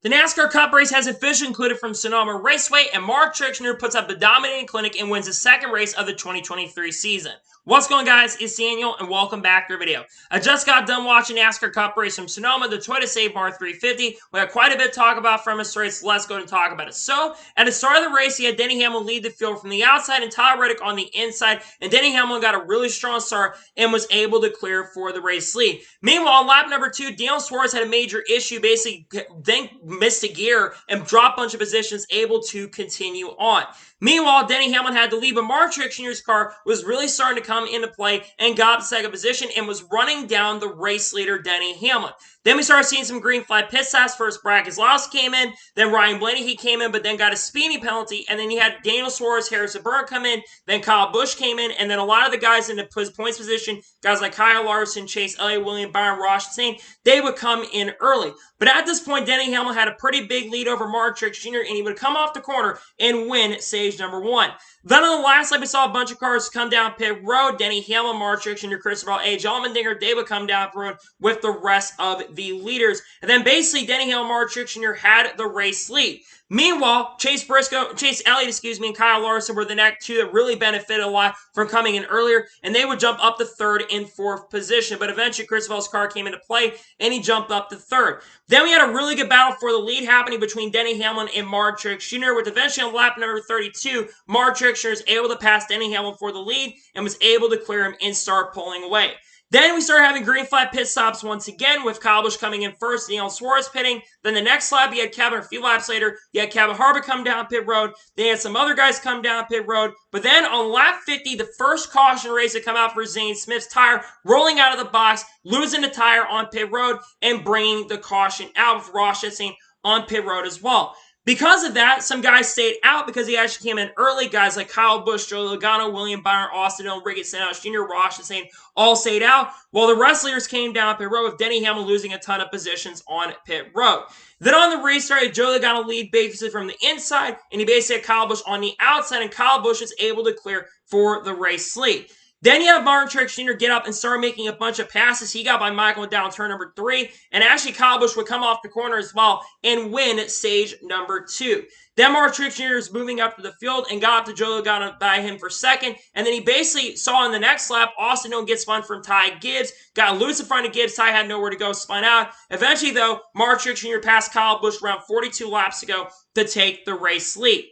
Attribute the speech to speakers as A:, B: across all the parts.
A: The NASCAR Cup race has officially concluded from Sonoma Raceway, and Mark Truex Jr. puts up a dominating clinic and wins the second race of the 2023 season. What's going on, guys? It's Daniel, and welcome back to the video. I just got done watching NASCAR Cup race from Sonoma, the Toyota Save Bar 350. We had quite a bit to talk about from this race, so let's go and talk about it. So, at the start of the race, you had Denny Hamlin lead the field from the outside and Tyler Reddick on the inside, and Denny Hamlin got a really strong start and was able to clear for the race lead. Meanwhile, on lap number 2, Daniel Suarez had a major issue, basically then missed a gear and dropped a bunch of positions, able to continue on. Meanwhile, Denny Hamlin had to leave, but Mark Truex Jr.'s car was really starting to come into play and got up to second position and was running down the race leader, Denny Hamlin. Then we started seeing some green flag pit stops. First, Brad Keselowski came in, then Ryan Blaney, he came in, but then got a speeding penalty, and then you had Daniel Suarez, Harrison Burke come in, then Kyle Busch came in, and then a lot of the guys in the points position, guys like Kyle Larson, Chase Elliott, William Byron, Ross Chastain, they would come in early. But at this point, Denny Hamlin had a pretty big lead over Mark Truex Jr., and he would come off the corner and win stage number 1. Then on the last lap, we saw a bunch of cars come down pit road. Denny Hamlin, Mark Truex Jr., Christopher Bell, Allmendinger, they would come down pit road with the rest of the leaders. And then basically, Denny Hamlin, Mark Truex Jr. had the race lead. Meanwhile, Chase Elliott, and Kyle Larson were the next two that really benefited a lot from coming in earlier, and they would jump up to third and fourth position. But eventually, Christopher Bell's car came into play, and he jumped up to third. Then we had a really good battle for the lead happening between Denny Hamlin and Mark Truex Jr., with eventually on lap number 32, Mark Truex Jr. was able to pass Denny Hamlin for the lead and was able to clear him and start pulling away. Then we started having green flag pit stops once again, with Kyle Busch coming in first, Daniel Suarez pitting. Then the next lap, you had Kevin, a few laps later, you had Kevin Harvick come down pit road. Then you had some other guys come down pit road. But then on lap 50, the first caution race to come out for Zane Smith's tire, rolling out of the box, losing the tire on pit road, and bringing the caution out with Ross Chastain on pit road as well. Because of that, some guys stayed out because he actually came in early. Guys like Kyle Busch, Joey Logano, William Byron, Austin Dillon, Ricky Stenhouse Jr., Ross Chastain all stayed out, while the rest leaders came down pit road with Denny Hamlin losing a ton of positions on pit road. Then on the restart, Joey Logano lead basically from the inside, and he basically had Kyle Busch on the outside, and Kyle Busch was able to clear for the race lead. Then you have Mark Truex Jr. get up and start making a bunch of passes. He got by Michael down turn number 3. And actually, Kyle Busch would come off the corner as well and win stage number 2. Then Mark Truex Jr. is moving up to the field and got up to Joe Logano by him for second. And then he basically saw in the next lap, Austin Dillon get spun from Ty Gibbs. Got loose in front of Gibbs. Ty had nowhere to go, spun out. Eventually, though, Mark Truex Jr. passed Kyle Busch around 42 laps ago to take the race lead.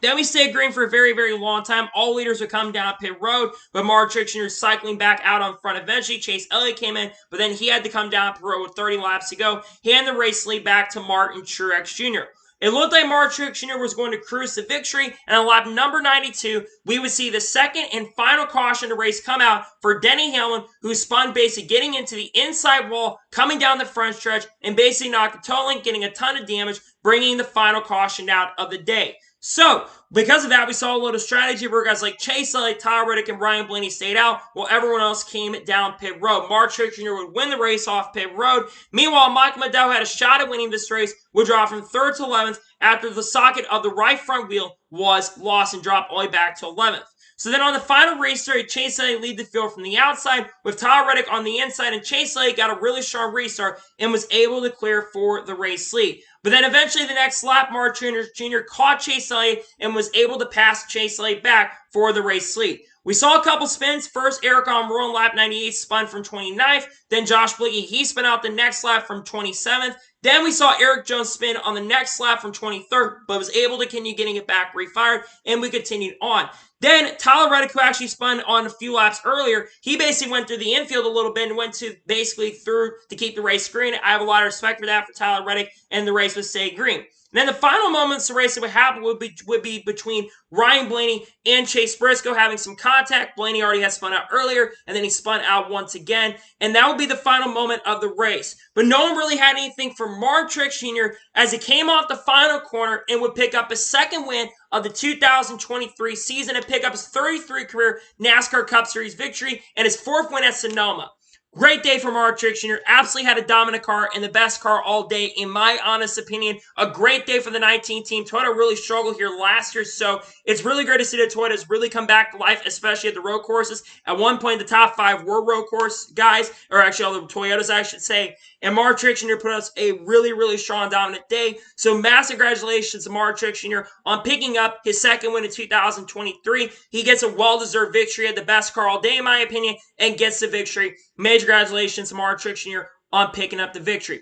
A: Then we stayed green for a very, very long time. All leaders would come down pit road, but Mark Truex Jr. cycling back out on front eventually. Chase Elliott came in, but then he had to come down pit road with 30 laps to go. Hand the race lead back to Martin Truex Jr. It looked like Mark Truex Jr. was going to cruise to victory, and on lap number 92, we would see the second and final caution to race come out for Denny Hamlin, who spun basically getting into the inside wall, coming down the front stretch, and basically knocked the toe link, getting a ton of damage, bringing the final caution out of the day. So, because of that, we saw a little strategy where guys like Chase Elliott, Tyler Reddick, and Ryan Blaney stayed out, while everyone else came down pit road. Mark Truex Jr. would win the race off pit road. Meanwhile, Michael McDowell had a shot at winning this race, would drop from 3rd to 11th after the socket of the right front wheel was lost and dropped all the way back to 11th. So then on the final race start, Chase Elliott lead the field from the outside with Tyler Reddick on the inside, and Chase Elliott got a really strong restart and was able to clear for the race lead. But then eventually the next lap, Mark Truex Jr. caught Chase Elliott and was able to pass Chase Elliott back for the race lead. We saw a couple spins. First, Eric Almirola on lap 98 spun from 29th. Then Josh Bilicki, he spun out the next lap from 27th. Then we saw Eric Jones spin on the next lap from 23rd, but was able to continue getting it back refired, and we continued on. Then Tyler Reddick, who actually spun on a few laps earlier, he basically went through the infield a little bit and went to basically through to keep the race green. I have a lot of respect for that for Tyler Reddick, and the race would stay green. And then the final moments of the race that would happen would be between Ryan Blaney and Chase Briscoe having some contact. Blaney already had spun out earlier, and then he spun out once again. And that would be the final moment of the race. But no one really had anything for Mark Truex Jr. as he came off the final corner and would pick up his second win of the 2023 season and pick up his 33rd career NASCAR Cup Series victory and his 4th win at Sonoma. Great day for Mark Truex Jr. Absolutely had a dominant car and the best car all day, in my honest opinion. A great day for the 19 team. Toyota really struggled here last year, so it's really great to see the Toyotas really come back to life, especially at the road courses. At one point, the top 5 were road course guys, or actually all the Toyotas, I should say. And Mark Truex Jr. put us a really, really strong, dominant day. So massive congratulations to Mark Truex Jr. on picking up his second win in 2023. He gets a well-deserved victory at the best car all day, in my opinion, and gets the victory. Major congratulations to Mark Truex Jr. on picking up the victory.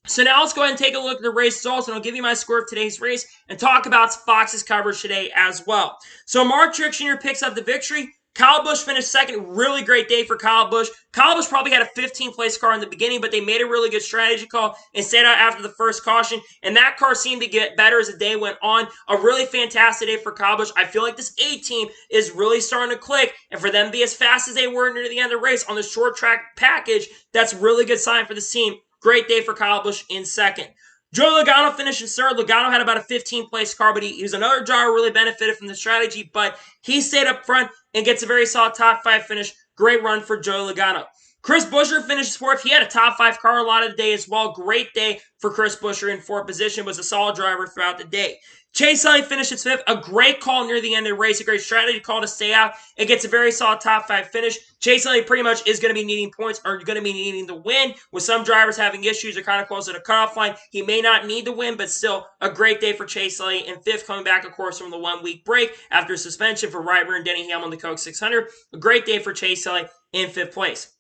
A: So now let's go ahead and take a look at the race results, and I'll give you my score of today's race and talk about Fox's coverage today as well. So Mark Truex Jr. picks up the victory. Kyle Busch finished second. Really great day for Kyle Busch. Kyle Busch probably had a 15th place car in the beginning, but they made a really good strategy call and stayed out after the first caution. And that car seemed to get better as the day went on. A really fantastic day for Kyle Busch. I feel like this A team is really starting to click. And for them to be as fast as they were near the end of the race on the short track package, that's a really good sign for this team. Great day for Kyle Busch in second. Joey Logano finished in third. Logano had about a 15th place car, but he was another driver who really benefited from the strategy, but he stayed up front and gets a very solid top 5 finish. Great run for Joey Logano. Chris Buescher finishes fourth. He had a top 5 car a lot of the day as well. Great day for Chris Buescher in fourth position. Was a solid driver throughout the day. Chase Elliott finishes fifth. A great call near the end of the race. A great strategy call to stay out. It gets a very solid top 5 finish. Chase Elliott pretty much is going to be needing points, or going to be needing the win. With some drivers having issues, they're kind of close to the cutoff line. He may not need the win, but still a great day for Chase Elliott in fifth, coming back, of course, from the 1-week break after suspension for Ryber and Denny Hamlin, the Coke 600. A great day for Chase Elliott in fifth place.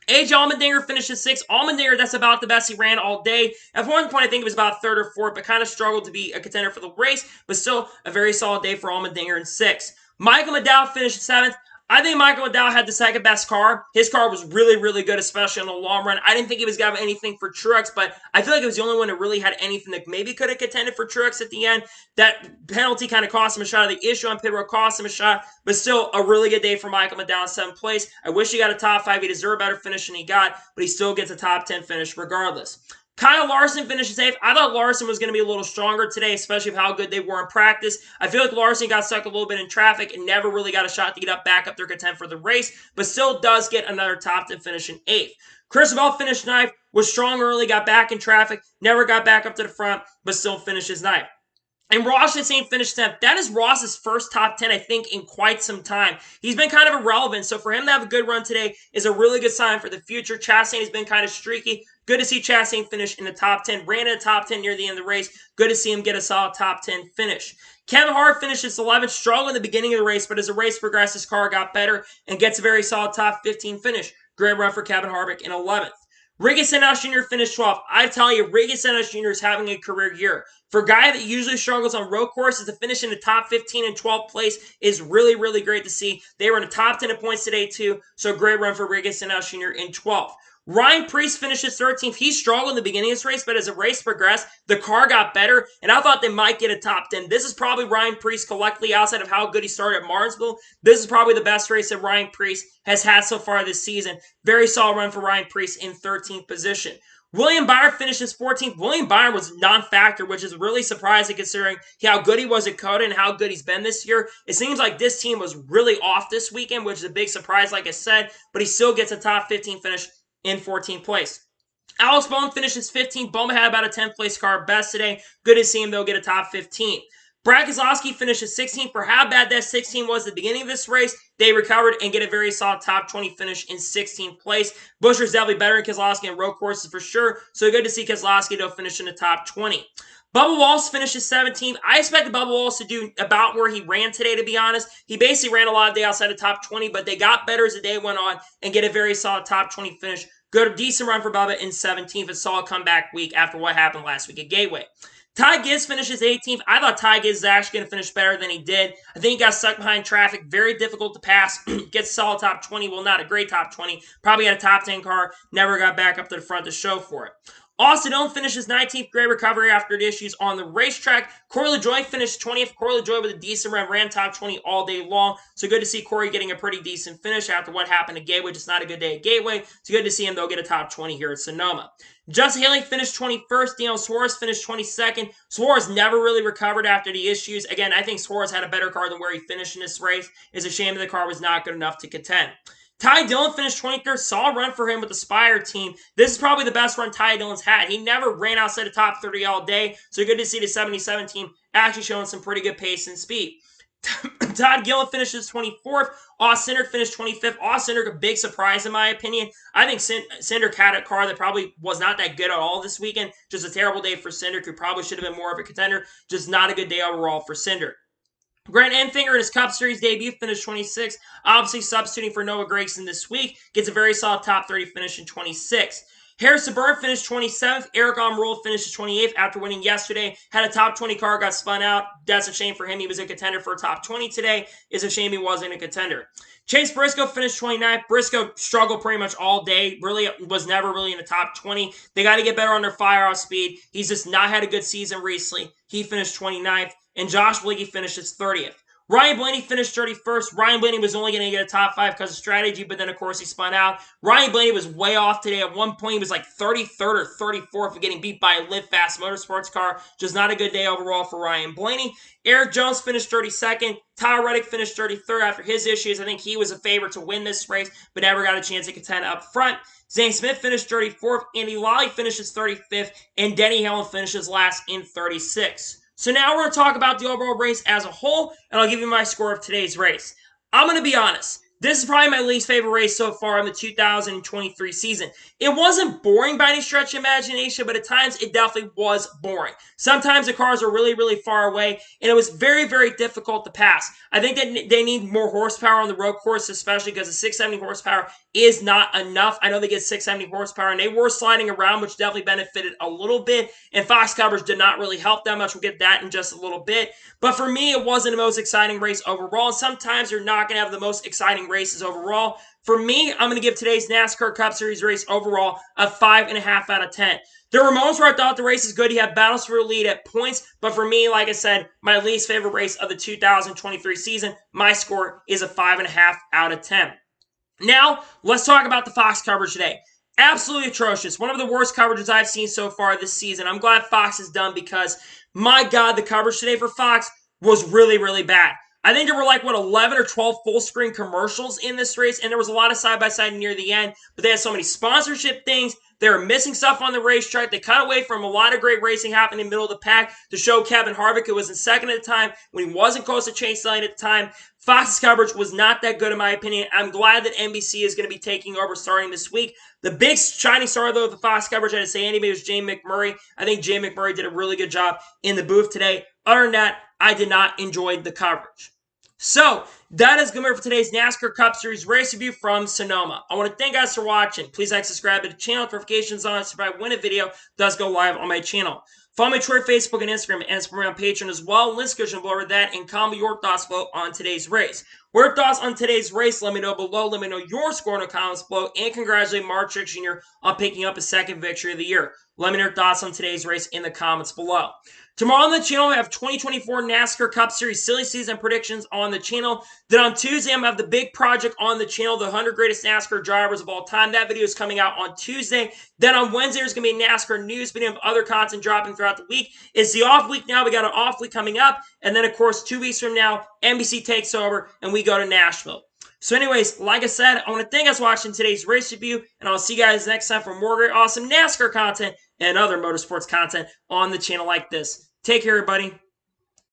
A: AJ Allmendinger finishes sixth. Allmendinger, that's about the best he ran all day. At one point, I think it was about third or fourth, but kind of struggled to be a contender for the race, but still a very solid day for Allmendinger in sixth. Michael McDowell finished seventh. I think Michael McDowell had the second best car. His car was really, really good, especially in the long run. I didn't think he was going to have anything for Truex, but I feel like it was the only one that really had anything that maybe could have contended for Truex at the end. That penalty kind of cost him a shot. The issue on pit road cost him a shot, but still a really good day for Michael McDowell in seventh place. I wish he got a top 5. He deserved a better finish than he got, but he still gets a top 10 finish regardless. Kyle Larson finishes eighth. I thought Larson was going to be a little stronger today, especially with how good they were in practice. I feel like Larson got stuck a little bit in traffic and never really got a shot to get back up their content for the race, but still does get another top 10 finish in eighth. Chris Bell finished ninth, was strong early, got back in traffic, never got back up to the front, but still finishes ninth. And Ross Chastain finished 10th. That is Ross's first top 10, I think, in quite some time. He's been kind of irrelevant, so for him to have a good run today is a really good sign for the future. Chastain has been kind of streaky. Good to see Chastain finish in the top 10. Ran in the top 10 near the end of the race. Good to see him get a solid top 10 finish. Kevin Harvick finishes 11th. Struggled in the beginning of the race, but as the race progressed, his car got better and gets a very solid top 15 finish. Great run for Kevin Harvick in 11th. Ricky Stenhouse Jr. finished 12th. I tell you, Ricky Stenhouse Jr. is having a career year. For a guy that usually struggles on road courses, to finish in the top 15 and 12th place is really, really great to see. They were in the top 10 of points today, too, so great run for Ricky Stenhouse Jr. in 12th. Ryan Preece finishes 13th. He struggled in the beginning of this race, but as the race progressed, the car got better, and I thought they might get a top 10. This is probably Ryan Preece collectively, outside of how good he started at Martinsville. This is probably the best race that Ryan Preece has had so far this season. Very solid run for Ryan Preece in 13th position. William Byron finishes 14th. William Byron was non-factor, which is really surprising considering how good he was at COTA and how good he's been this year. It seems like this team was really off this weekend, which is a big surprise, like I said, but he still gets a top 15 finish in 14th place. Alex Bowman finishes 15th. Bowman had about a 10th place car best today. Good to see him, though, get a top 15. Brad Keselowski finishes 16th. For how bad that 16 was at the beginning of this race, they recovered and get a very solid top 20 finish in 16th place. Buescher's definitely better than Keselowski in road courses for sure, so good to see Keselowski, though, finish in the top 20. Bubba Wallace finishes 17th. I expected Bubba Wallace to do about where he ran today, to be honest. He basically ran a lot of day outside the top 20, but they got better as the day went on and get a very solid top 20 finish. Good, decent run for Bubba in 17th. A solid comeback week after what happened last week at Gateway. Ty Gibbs finishes 18th. I thought Ty Gibbs was actually going to finish better than he did. I think he got stuck behind traffic. Very difficult to pass. Gets solid top 20. Well, not a great top 20. Probably had a top 10 car. Never got back up to the front to show for it. Austin Dillon finishes 19th. Great recovery after the issues on the racetrack. Corey LaJoie finished 20th. Corey LaJoie with a decent run. Ran top 20 all day long. So good to see Corey getting a pretty decent finish after what happened at Gateway. Just not a good day at Gateway. So good to see him, though, get a top 20 here at Sonoma. Justin Haley finished 21st. Daniel Suarez finished 22nd. Suarez never really recovered after the issues. Again, I think Suarez had a better car than where he finished in this race. It's a shame that the car was not good enough to contend. Ty Dillon finished 23rd. Solid run for him with the Spire team. This is probably the best run Ty Dillon's had. He never ran outside the top 30 all day, so good to see the 77 team actually showing some pretty good pace and speed. Todd Gillen finishes 24th. Austin Cindric finished 25th. Austin Cindric, a big surprise in my opinion. I think Cindric had a car that probably was not that good at all this weekend. Just a terrible day for Cindric, who probably should have been more of a contender. Just not a good day overall for Cindric. Grant Enfinger in his Cup Series debut finished 26th. Obviously substituting for Noah Gragson this week. Gets a very solid top 30 finish in 26th. Harrison Burton finished 27th. Eric Almirola finished 28th after winning yesterday. Had a top 20 car, got spun out. That's a shame for him. He was a contender for a top 20 today. It's a shame he wasn't a contender. Chase Briscoe finished 29th. Briscoe struggled pretty much all day. Really was never really in the top 20. They got to get better on their fire-off speed. He's just not had a good season recently. He finished 29th. And Josh Blakey finishes 30th. Ryan Blaney finished 31st. Ryan Blaney was only going to get a top 5 because of strategy, but then, of course, he spun out. Ryan Blaney was way off today. At one point, he was like 33rd or 34th for getting beat by a Live Fast Motorsports car. Just not a good day overall for Ryan Blaney. Eric Jones finished 32nd. Tyler Reddick finished 33rd after his issues. I think he was a favorite to win this race, but never got a chance to contend up front. Zane Smith finished 34th. Andy Lally finishes 35th. And Denny Hamlin finishes last in 36th. So now we're going to talk about the overall race as a whole, and I'll give you my score of today's race. I'm going to be honest. This is probably my least favorite race so far in the 2023 season. It wasn't boring by any stretch of imagination, but at times it definitely was boring. Sometimes the cars are really, really far away, and it was very, very difficult to pass. I think that they need more horsepower on the road course, especially because the 670 horsepower is not enough. I know they get 670 horsepower, and they were sliding around, which definitely benefited a little bit, and Fox coverage did not really help that much. We'll get that in just a little bit. But for me, it wasn't the most exciting race overall, and sometimes you're not going to have the most exciting races overall. For me, I'm going to give today's NASCAR Cup Series race overall a 5.5 out of 10. There were moments where I thought the race is good. He had battles for a lead at points. But for me, like I said, my least favorite race of the 2023 season, my score is a 5.5 out of 10. Now, let's talk about the Fox coverage today. Absolutely atrocious. One of the worst coverages I've seen so far this season. I'm glad Fox is done because, my God, the coverage today for Fox was really, really bad. I think there were 11 or 12 full-screen commercials in this race, and there was a lot of side-by-side near the end, but they had so many sponsorship things. They were missing stuff on the racetrack. They cut away from a lot of great racing happening in the middle of the pack to show Kevin Harvick, who was in second at the time, when he wasn't close to Chase Elliott at the time. Fox's coverage was not that good in my opinion. I'm glad that NBC is going to be taking over starting this week. The big shining star, though, of the Fox coverage, I didn't say anybody, was Jay McMurray. I think Jay McMurray did a really good job in the booth today. Other than that, I did not enjoy the coverage. So, that is going to be for today's NASCAR Cup Series race review from Sonoma. I want to thank you guys for watching. Please like, subscribe to the channel, notifications on, so if I win a video, does go live on my channel. Follow me on Twitter, Facebook, and Instagram, and support me on Patreon as well. Links description below that, and comment your thoughts below on today's race. What are your thoughts on today's race? Let me know below. Let me know your score in the comments below, and congratulate Mark Truex Jr. on picking up his second victory of the year. Let me know your thoughts on today's race in the comments below. Tomorrow on the channel, we have 2024 NASCAR Cup Series Silly Season predictions on the channel. Then on Tuesday, I'm going to have the big project on the channel, the 100 greatest NASCAR drivers of all time. That video is coming out on Tuesday. Then on Wednesday, there's going to be a NASCAR news video of other content dropping throughout the week. It's the off week now. We got an off week coming up. And then, of course, 2 weeks from now, NBC takes over and we go to Nashville. So anyways, like I said, I want to thank you guys for watching today's race review, and I'll see you guys next time for more great, awesome NASCAR content and other motorsports content on the channel like this. Take care, everybody.